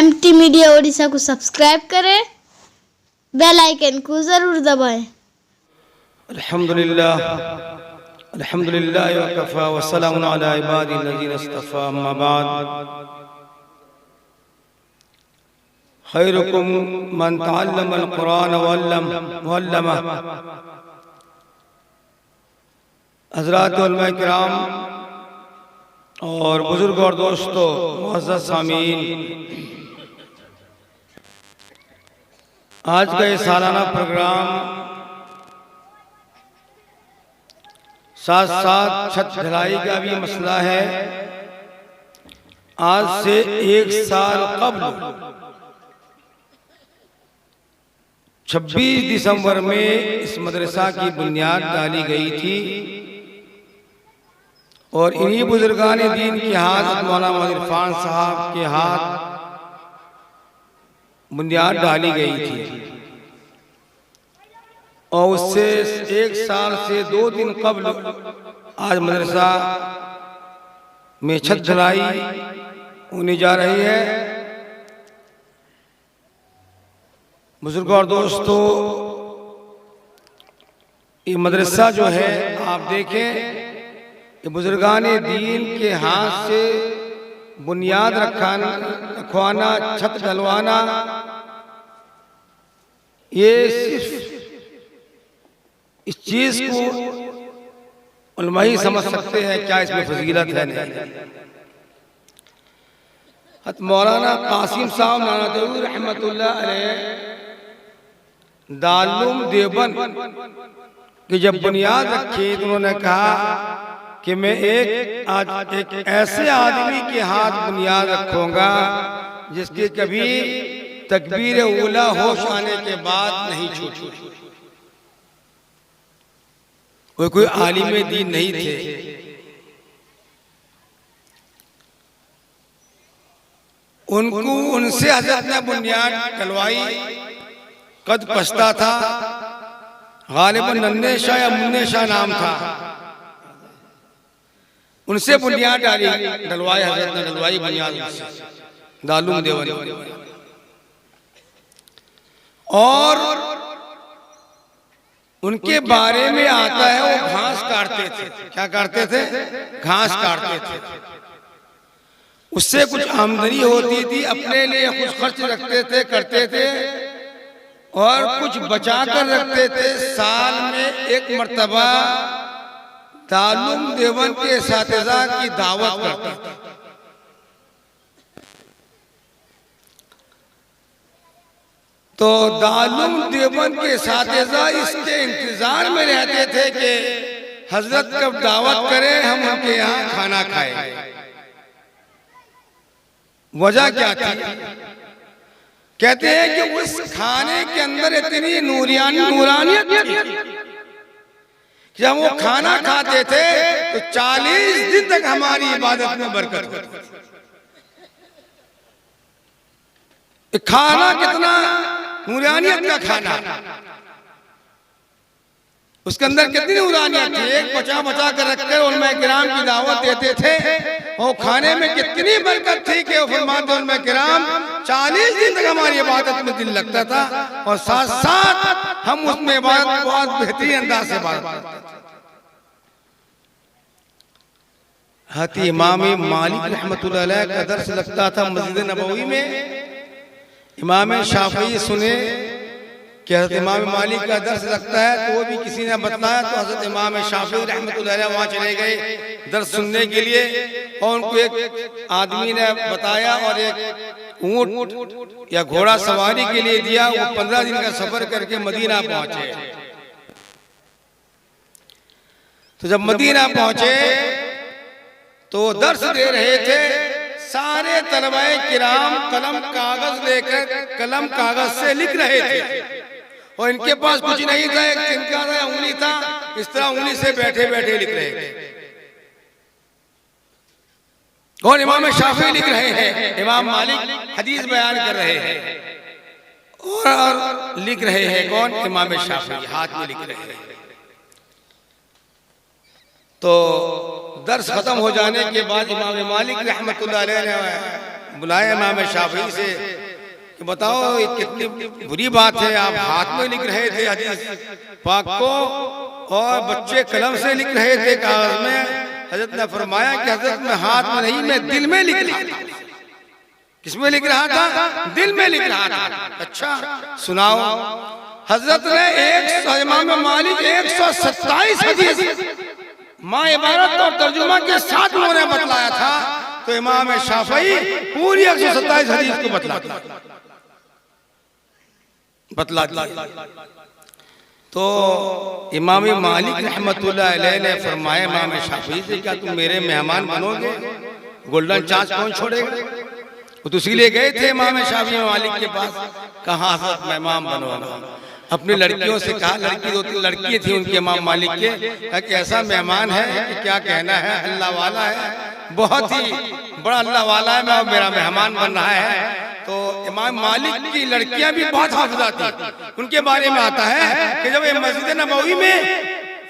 MT media Odisha को subscribe करें, bell icon को जरूर दबाएं। अल्हम्दुलिल्लाह वकफ़ा वस्सलामुन अला इबादिल्लज़ीना इस्तफ़ा अम्मा बाद खैरुकुम मन तअल्लमल कुरान वअल्लमह। हज़रात उलमा किराम और बुजुर्ग और दोस्तों, मुअज़्ज़ज़ सामीन, आज का ये सालाना प्रोग्राम साथ साथ छत ढलाई का भी मसला है। आज से एक साल कबल 26 दिसंबर में इस मदरसा की बुनियाद डाली गई थी और इन्हीं बुजुर्गान दीन के हाथ, मौलाना मोहम्मद इरफान साहब के हाथ बुनियाद डाली गई थी। और उससे एक साल से 2 दिन कबल आज मदरसा में छत ढलाई होने जा रही है। बुजुर्गों और दोस्तों, ये मदरसा जो है, आप देखें, ये बुजुर्गान दीन के हाथ से बुनियाद रखवाना, छत डलवाना, ये सिर्फ इस चीज को उलमा ही समझ सकते हैं क्या इसमें फजीलत है। नहीं, मौलाना कासिम साहब नानादवी रहमतुल्लाह अलैह दारुल देवबंद की जब बुनियाद रखी तो उन्होंने कहा कि मैं आज एक ऐसे आदमी के हाथ बुनियाद रखूंगा जिसकी कभी तकबीर उला होश आने के बाद नहीं छूटी। वो कोई आलिम दीन नहीं थे, उनसे हजरत ने बुनियाद डलवाई। कद पछता था, गालिबन नन्हे शाह या मुन्ने शाह नाम था, उनसे बुनियाद डलवाई, हजरत ने डलवाई बुनियाद दारुल देवबंद। और उनके बारे में आता है वो घास काटते थे। क्या करते थे? घास काटते थे। उससे कुछ आमदनी होती थी, अपने लिए कुछ खर्च रखते थे, करते थे और कुछ बचा कर रखते थे। साल में एक मर्तबा दारुल देवबंद के इस्तिज़ा की दावत करते थे। तो दारुल देवबंद के इस्तिज़ा इसके इंतजार में रहते थे कि हजरत कब दावत करें, हम उनके यहाँ खाना खाएं। वजह क्या थी? कहते हैं कि उस खाने के अंदर इतनी नूरानियत थी, जब वो खाना खाते थे तो 40 दिन तक हमारी इबादत में बरकत होती। खाना कितना नूरानियत का खाना, उसके अंदर कितनी नूरानियत थी। एक बचा बचा कर रखकर उलमा किराम की दावत देते थे और खाने में कितनी बरकत थी कि फरमाते उलमा किराम 40 दिन तक हमारी इबादत में दिल लगता था और साथ साथ हम उसमें इबादत बहुत बेहतरीन अंदाज से इबादत करते। इमाम मालिक रहमतुल्लाह अलैह का दर्स लगता था मस्जिद नबवी में। इमाम शाफी सुने कि हज़रत इमाम मालिक का दर्स लगता है, तो वो भी किसी ने बताया तो हज़रत इमाम शाफी रहमतुल्लाह अलैह वहाँ चले गए दर्स सुनने के लिए। और उनको एक आदमी ने बताया और एक ऊंट या घोड़ा सवारी के लिए दिया। वो 15 दिन का सफर करके मदीना पहुंचे। तो जब मदीना पहुंचे तो दर्स दे रहे थे। सारे तलबाए किराम कलम कागज लेकर कलम कागज से लिख रहे थे और इनके पास कुछ नहीं था, एक तिनका था, उंगली था, इस तरह उंगली से बैठे बैठे लिख रहे थे। और इमाम शाफी लिख रहे हैं, इमाम मालिक हदीस बयान कर रहे हैं और लिख रहे हैं कौन? इमाम शाफी हाथ में लिख रहे हैं। तो दर्स खत्म हो जाने के बाद इमाम मालिक रहमतुल्लाह अलैह ने बुलाया इमाम शाफी से कि बताओ ये कितनी बुरी बात है, आप हाथ में लिख रहे थे हदीस पाक को और बच्चे कलम से लिख रहे थे कागज में। हजरत ने फरमाया कि हजरत मैं हाथ में नहीं, मैं दिल में लिख रहा था। किसमें लिख रहा था? दिल में लिख रहा था। अच्छा सुनाओ। हजरत ने इमाम मालिक 127 हदीस माँ इबारत और तर्जुमा के साथ उन्होंने बतलाया था, तो इमाम शाफी पूरी 127 हदीस को बतला तो इमाम मालिक रहमतुल्लाह अलैह ने फरमाया इमाम शाफी से, क्या तुम मेरे मेहमान बनोगे? गोल्डन चांस कौन छोड़ेगा? वो तो इसीलिए गए थे इमाम शाफी मालिक के पास, कहाँ मेहमान बनोगा। अपनी लड़कियों से कहा, लड़की 2-3 लड़की थी उनके इमाम मालिक के, कि ऐसा मेहमान है कि क्या कहना है, अल्लाह वाला है, बहुत ही बड़ा अल्लाह वाला है, मैं मेरा मेहमान बन रहा है। तो इमाम मालिक की लड़कियां भी बहुत हाफिज़ा थी। उनके बारे में आता है कि जब ये मस्जिद नबवी में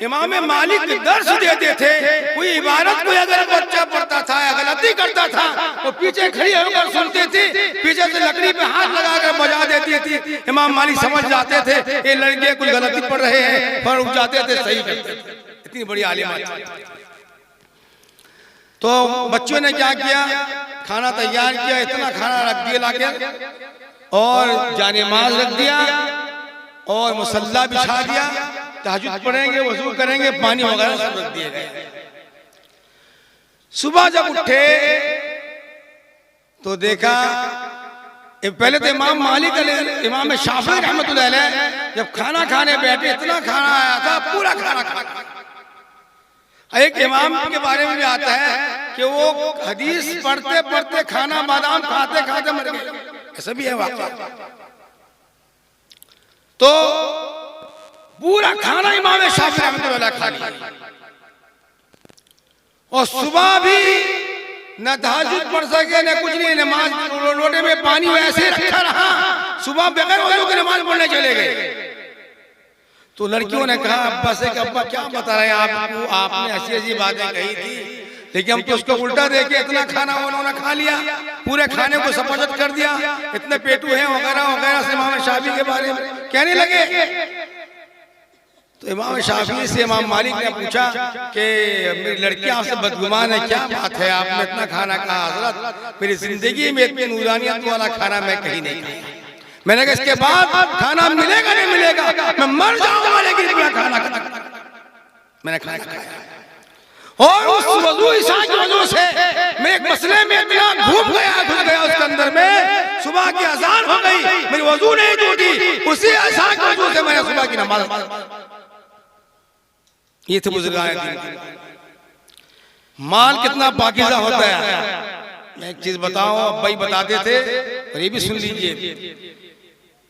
इमाम मालिक दर्स देते थे, कोई इबारत को अगर बच्चा पढ़ता था या गलती करता था, वो पीछे खड़ी होकर सुनते थे, पीछे से लकड़ी पे हाथ लगाकर बजा देती थी। इमाम मालिक समझ जाते थे ये लड़के कुछ गलती पढ़ रहे हैं, पर उठ जाते थे, सही करते थे। इतनी बड़ी आलिमा थी। तो बच्चों ने क्या किया, खाना तैयार किया, इतना खाना रख दिया लाके और जानेमाज रख दिया और मुसल्ला बिछा दिया, तहज्जुद पढ़ेंगे, वज़ू करेंगे, पानी वगैरह सब रख दिए गए। सुबह जब उठे तो देखा, पहले तो इमाम मालिक इमाम शाफी रहमतुल्लाह अलैह जब खाना खाने बैठे, इतना खाना आया था, पूरा खाना खा। एक इमाम के बारे में भी आता है कि वो हदीस पढ़ते पढ़ते खाना बादाम खाते खाते मर गए, ऐसा भी है वाक़या। तो पूरा खाना इमाम शाफी रहमतुल्लाह अलैह खा लिया और सुबह भी न तहज्जुद पढ़ सके न कुछ नहीं, नमाज लोटे में पानी वैसे रखा रहा, सुबह बगैर वज़ू के नमाज पढ़ने चले गए। तो लड़कियों ने कहा अब्बा से कि अब्बा क्या बता रहे हैं आपको, आपने ऐसी ऐसी बातें कही थी, लेकिन हम तो उसको उल्टा देके इतना खाना उन्होंने खा लिया, पूरे खाने को सफाजत कर दिया, इतने पेटू हैं वगैरह वगैरह से इमाम शाफी के बारे में कहने लगे। तो इमाम शाफी से इमाम मालिक ने पूछा कि मेरी लड़की आपसे बदगुमान है, क्या बात है, आपने इतना खाना कहा? हजरत मेरी जिंदगी में इतनी नूरानियत वाला खाना मैं कहीं नहीं खाया। मैंने कहा इसके बाद खाना मिलेगा नहीं मिलेगा, मैं मर जाऊंगा, लेकिन इतना खाना मैंने खाना खाया। और उस वजू ईसा की वजह से मैं एक मसले में इतना घुस गया उसके अंदर में, सुबह की अजान हो गई, मेरी वजू नहीं टूटी, उसी ईसा की वजह से मैंने सुबह की नमाज। ये थे बुजुर्गान। माल कितना पाकीज़ा होता है। मैं एक चीज बताऊं, अब्बा ही बताते थे और ये भी सुन लीजिए,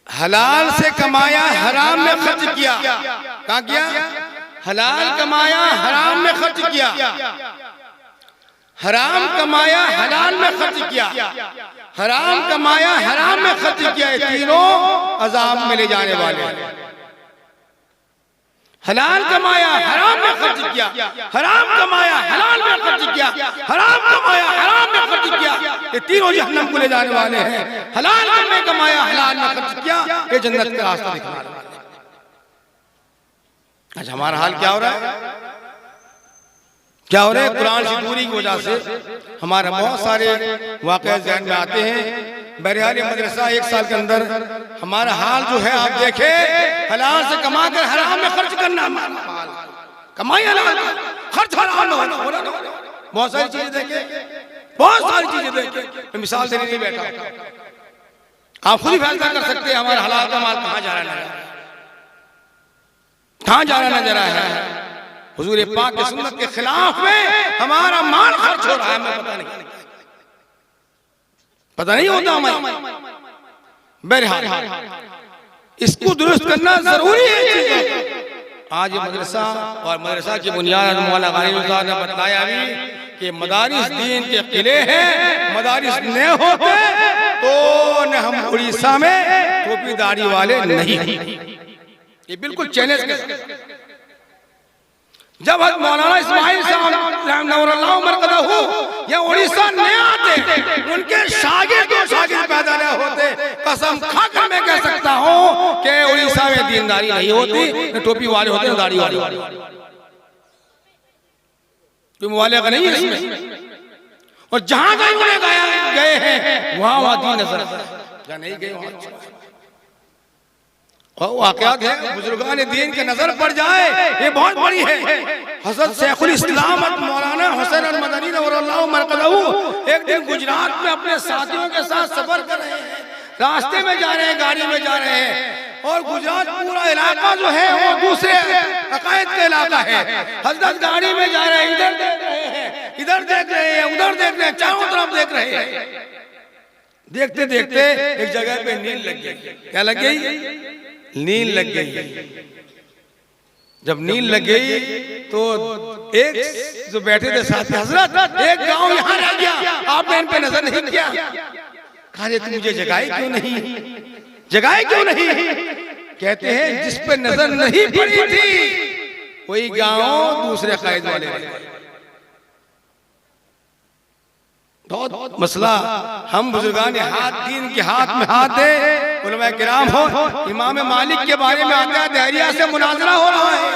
हलाल से कमाया हराम में खर्च किया। कहाँ किया? हलाल कमाया हराम में खर्च किया, हराम कमाया हलाल में खर्च किया, हराम कमाया हराम में खर्च किया, ये तीनों अजाब में ले जाने वाले। हलाल कमाया हराम में खर्च किया, हराम कमाया हलाल में खर्च किया, हराम कमाया हराम में खर्च किया, ये तीनों जहन्नम को ले जाने वाले हैं। हलाल में कमाया हलाल में खर्च किया, ये जन्नत का रास्ता दिखाने वाले हैं। आज हमारा हाल क्या हो रहा है? क्या हो रहा है? कुरान की दूरी की वजह से हमारे बहुत सारे वाक़े ज़हन में आते हैं। बहरहाल मदरसा 1 साल के अंदर हमारा हाल जो है आप देखें, हलाल से कमा कर हराम में खर्च करना, कमाई हलाल खर्च हराम में होना, बहुत सारी चीजें देखे, बहुत सारी चीजें देखे। मैं मिसाल देने नहीं बैठा, आप खुद ही फैसला कर सकते हैं हमारा हलाल का माल कहाँ जा रहा है, कहाँ जा रहा नजर आया है। हुजूर पाक की सुन्नत के खिलाफ में हमारा माल खर्च हो रहा है, हमें पता नहीं होता हमें। बहरहाल इसको दुरुस्त करना जरूरी है। आज मदरसा और मदरसा की बुनियाद मौलाना गालिब ने बताया भी कि मदारिस दीन के किले हैं, मदारिस न होते तो न हम उड़ीसा में टोपीदारी वाले नहीं। ये बिल्कुल चैलेंज के साथ। जब मौलाना इस्माइल साहब या उड़ीसा न आते, उनके शागिर्द पैदा न होते, कसम खाकर मैं कह सकता हूं कि उड़ीसा में दीनदारी नहीं होती, न टोपी वाले होते न दाढ़ी वाले। क्यों मुबालिगा नहीं है इसमें। और जहां कहीं उन्हें गए हैं वहां दीन नजर जहां नहीं गए वहां वाक़यात है बुजुर्गान दीन के नजर पड़ जाए, ये बहुत बड़ी है। हज़रत शेखुल इस्लाम मौलाना हुसैन अल मदनी नव्वरल्लाहु मरक़दहू एक दिन गुजरात में अपने साथियों के साथ सफर कर रहे हैं, रास्ते में जा रहे हैं, गाड़ी में जा रहे हैं, और गुजरात पूरा इलाका जो है वो दूसरे अकायद का इलाका है। हजरत गाड़ी में जा रहे हैं, इधर देख रहे हैं, इधर देख रहे हैं, उधर देख रहे हैं, चारों तरफ देख रहे हैं। देखते देखते एक जगह पे नींद लग गई। क्या लग गई? नींद लग गई। जब नींद लग गई तो एक जो बैठे थे साथी, हजरत एक गांव यहाँ रह गया, आपने इन पे नजर नहीं किया। कहा तुम मुझे जगाए क्यों नहीं, जगाए क्यों नहीं? कहते हैं जिस पे नजर नहीं पड़ी थी वही गांव दूसरे कायद वाले रहे। बहुत मसला। हम बुजुर्गान हाथ दीन के हाथ में हाथ दे, उलमा किराम हो। इमाम मालिक के बारे में आता है दहरिया से मुनाजरा हो रहा है,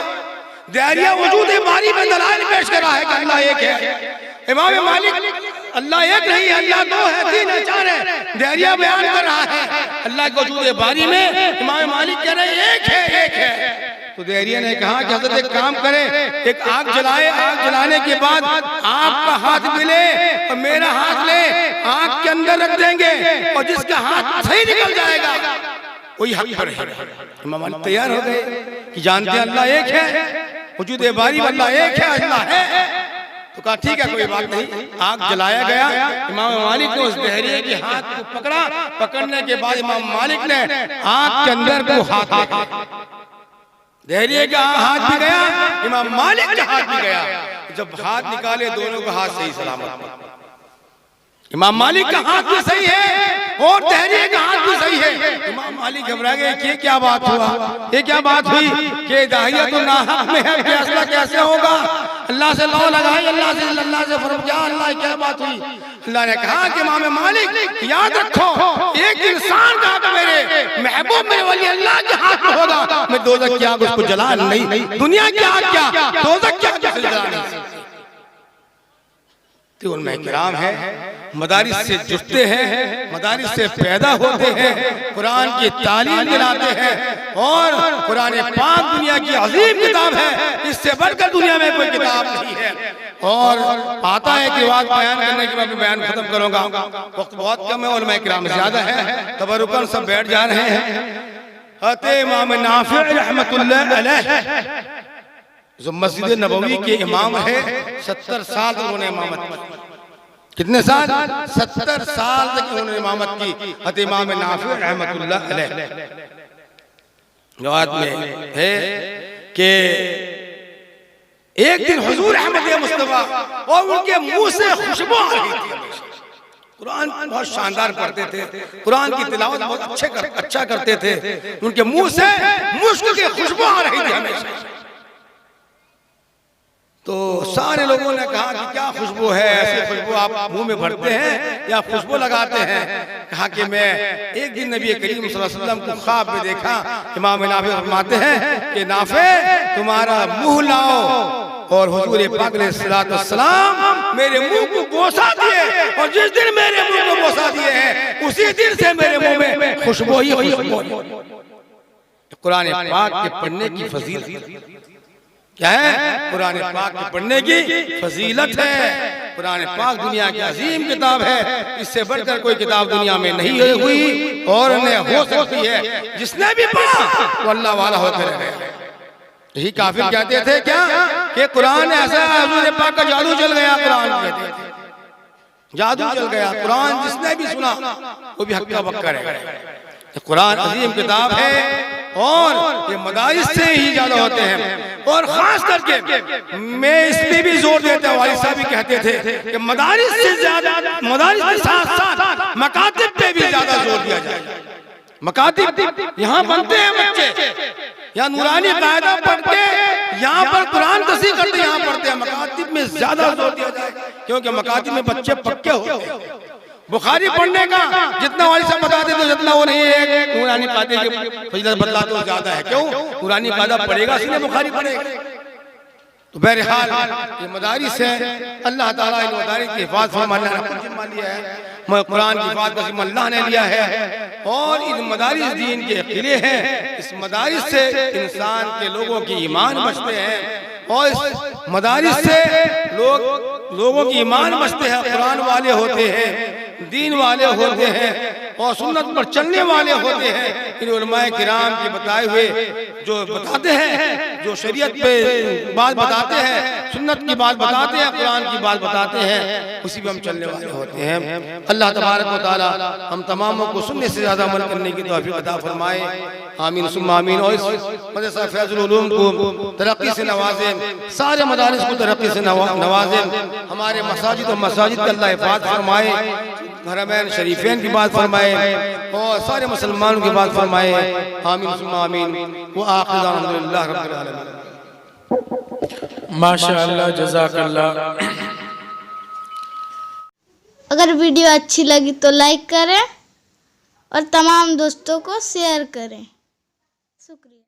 दहरिया वजूद बारी में दलाइल पेश कर रहा है कि अल्लाह एक है। इमाम मालिक अल्लाह एक नहीं है, अल्लाह दो है, तीन है, चार है, दहरिया बयान कर रहा है अल्लाह के वजूद बारी में। इमाम मालिक कह रहे हैं एक है, एक है। तो दहरिया ने कहा कि हजरत एक काम करें, एक आग जलाए, आग जलाने के बाद आपका हाथ मिले और मेरा हाथ ले, आग के अंदर रख देंगे और जिसका हाथ सही निकल जाएगा वही हक पर है। इमाम तैयार हो गए कि जानते हैं अल्लाह एक है, वजूद बारी अल्लाह एक है, अल्लाह है। तो कहा ठीक है कोई बात नहीं। आग जलाया गया, इमाम मालिक ने उस दहरिये के हाथ को पकड़ा, पकड़ने के बाद इमाम मालिक ने आग के अंदर को हाथ रखा, दहरिये का हाथ भी गया, इमाम मालिक का हाथ भी गया। जब हाथ निकाले दोनों का हाथ सही सलामत, इमाम मालिक का हाथ भी सही है और दहरिये का हाथ भी सही है। इमाम मालिक घबरा गए कि क्या बात हुआ, ये क्या बात हुई कि दहरिया तो नाहक में है, फैसला कैसे होगा? अल्लाह से लौ लगाई, अल्लाह से फर्म किया, अल्लाह क्या बात हुई? अल्लाह ने कहा कि इमाम मालिक याद रखो, एक इंसान का मेरे महबूब मेरे वली अल्लाह के हाथ में होगा, मैं दोज़ख की आग उसको जला नहीं, दुनिया की आग क्या, दोज़ख की आग जला नहीं। तो उनमें किराम है, मदारिस से जुड़ते हैं, मदारिस से पैदा होते हैं, कुरान की तालीम दिलाते हैं और कुरान पाक दुनिया की अजीम किताब है, इससे बढ़कर दुनिया में कोई किताब नहीं है। और आता है कि बात बयान करने के बाद मैं बयान खत्म करूंगा, वक्त बहुत कम है और मैं किराम ज्यादा है, तबरुकन सब बैठ जा रहे हैं। हज़रत इमाम नाफ़ी रहमतुल्लाह अलैह जो मस्जिद नबवी के इमाम है, 70 साल तक उन्होंने इमामत की। कितने साल? 70 साल तक उन्होंने इमामत की। हज़रत इमाम नाफ़ी रहमतुल्लाह अलैह रिवायत में है कि एक दिन हुजूर अहमद मुस्तफा और उनके मुंह से खुशबू आ रही थी। कुरान बहुत शानदार पढ़ते थे, कुरान की तिलावत बहुत अच्छा करते थे, उनके मुंह से मुश्क की खुशबू आ रही थी हमेशा। तो सारे लोगों ने कहा कि क्या खुशबू है, ऐसी खुशबू आप मुंह में भरते हैं या खुशबू लगाते हैं? कहा कि मैं एक दिन नबी करीम सल्लल्लाहु अलैहि वसल्लम को ख्वाब में देखा। इमाम नाफ़ी फरमाते हैं कि नाफ़े तुम्हारा मुंह लाओ, और हुजूर पाक अलैहिस्सलातु वस्सलाम मेरे मुंह को बोसा दिए, और जिस दिन मेरे मुंह को बोसा दिए हैं उसी दिन से मेरे मुंह में खुशबू ही खुशबू। कुरान पाक के पढ़ने की फजीलत क्या है? कुरान पाक के पढ़ने की फजीलत है। कुरान पाक दुनिया की अजीम किताब है, इससे बढ़कर कोई किताब दुनिया में नहीं हुई और न हो सकती है। जिसने भी पढ़ा वो अल्लाह वाला होकर रहे। यही काफिर कहते थे क्या कि कुरान ऐसा है, हुजूर पाक का जादू चल गया। कुरान कहते थे जादू चल गया। कुरान जिसने भी सुना वो भी हक्का बक्का रहेगा। कुरान अजीम किताब है और ये मदारिस से ही ज्यादा होते हैं। और खास करके मैं इस पे भी जोर देता हूँ, वालिद साहब भी कहते थे कि मदारिस से ज्यादा, मदारिस के साथ साथ मकातिब पे भी ज्यादा जोर दिया जाए। मकातिब यहाँ बनते हैं बच्चे, यहाँ नूरानी कायदा पढ़ के यहाँ पर कुरान तस्दीक करते, यहाँ पढ़ते हैं। मकातिब में ज्यादा जोर दिया जाए क्योंकि मकातिब में बच्चे पक्के होते हैं। बुखारी पढ़ने का जितना वाली साहब बताते थे जितना वो नहीं है, नूरानी कायदे की फजीलत बतलाते तो ज्यादा है। क्यों? नूरानी कायदा पढ़ेगा इसलिए बुखारी पढ़ेगा। तो बहरहाल ये मदारिस है, अल्लाह ताला इन मदारिस की हिफाज़त फरमाने का जिम्मा लिया है, कुरान की हिफाज़त का जिम्मा अल्लाह ने लिया है। और इन मदारिस दीन के किले हैं, इस मदारिस से इंसान के लोगों की ईमान बचते हैं और इस मदारिस से लोगों की ईमान बचते हैं। कुरान वाले होते हैं, दीन वाले होते हैं और सुन्नत पर चलने वाले होते हैं। इन उलमाए किराम के बताए हुए जो बताते हैं, जो शरीयत पे बात बताते हैं, सुन्नत की बात बताते हैं, कुरान की बात बताते हैं, उसी पे हम चलने वाले होते हैं। अल्लाह तबारक व तआला हम तमामों को सुनने से ज्यादा अमल करने की तौफीक अता फरमाए। आमीन सुम्मा आमीन। और इस मदरसा फैजुल उलूम को तरक्की से नवाजे, सारे मदारिस को तरक्की से नवाजे, हमारे मसाजिद और मसाजिद का अल्लाह हिफाज़त फरमाए, हरमैन शरीफैन की बात फरमाए और सारे मुसलमानों की बात फरमाए। आमीन सुम्मा आमीन। वो आखिर अल्हम्दुलिल्लाह रब्बिल आलमीन। माशाअल्लाह, जज़ाकल्लाह। अगर वीडियो अच्छी लगी तो लाइक करें और तमाम दोस्तों को शेयर करें। शुक्रिया।